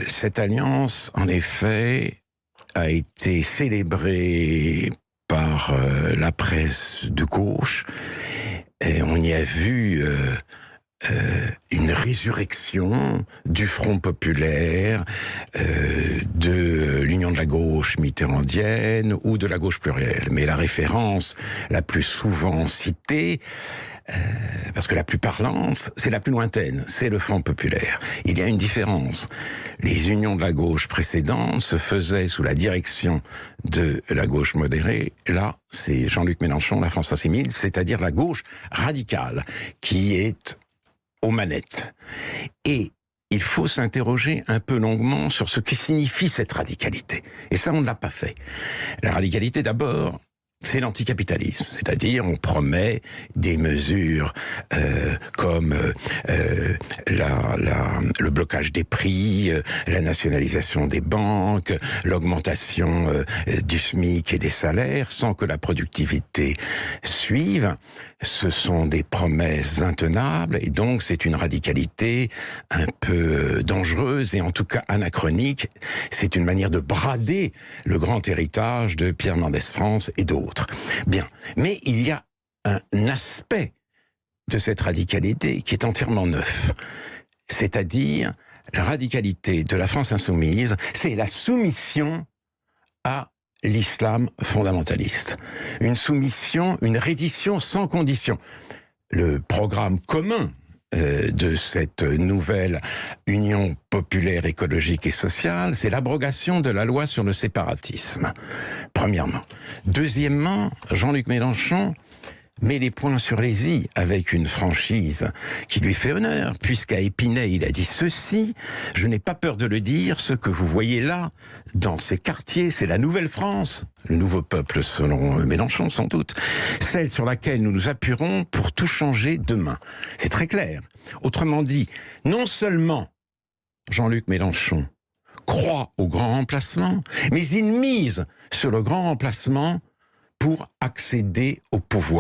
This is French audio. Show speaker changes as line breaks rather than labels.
Cette alliance, en effet, a été célébrée par la presse de gauche. Et on y a vu une résurrection du Front populaire, de l'Union de la gauche mitterrandienne ou de la gauche plurielle. Mais la référence la plus souvent citée, parce que la plus parlante, c'est la plus lointaine, c'est le Front populaire. Il y a une différence. Les unions de la gauche précédentes se faisaient sous la direction de la gauche modérée. Là, c'est Jean-Luc Mélenchon, la France Insoumise, c'est-à-dire la gauche radicale, qui est aux manettes. Et il faut s'interroger un peu longuement sur ce que signifie cette radicalité. Et ça, on ne l'a pas fait. La radicalité, d'abord, c'est l'anticapitalisme, c'est-à-dire on promet des mesures comme le blocage des prix, la nationalisation des banques, l'augmentation du SMIC et des salaires sans que la productivité suive. Ce sont des promesses intenables et donc c'est une radicalité un peu dangereuse et en tout cas anachronique. C'est une manière de brader le grand héritage de Pierre Mendès France et d'autres. Bien, mais il y a un aspect de cette radicalité qui est entièrement neuf. C'est-à-dire la radicalité de la France insoumise, c'est la soumission à l'islam fondamentaliste. Une soumission, une reddition sans condition. Le programme commun de cette nouvelle union populaire, écologique et sociale, c'est l'abrogation de la loi sur le séparatisme. Premièrement. Deuxièmement, Jean-Luc Mélenchon met les points sur les i avec une franchise qui lui fait honneur, puisqu'à Épinay, il a dit ceci, je n'ai pas peur de le dire, ce que vous voyez là, dans ces quartiers, c'est la nouvelle France, le nouveau peuple selon Mélenchon sans doute, celle sur laquelle nous nous appuierons pour tout changer demain. C'est très clair. Autrement dit, non seulement Jean-Luc Mélenchon croit au grand remplacement, mais il mise sur le grand remplacement pour accéder au pouvoir.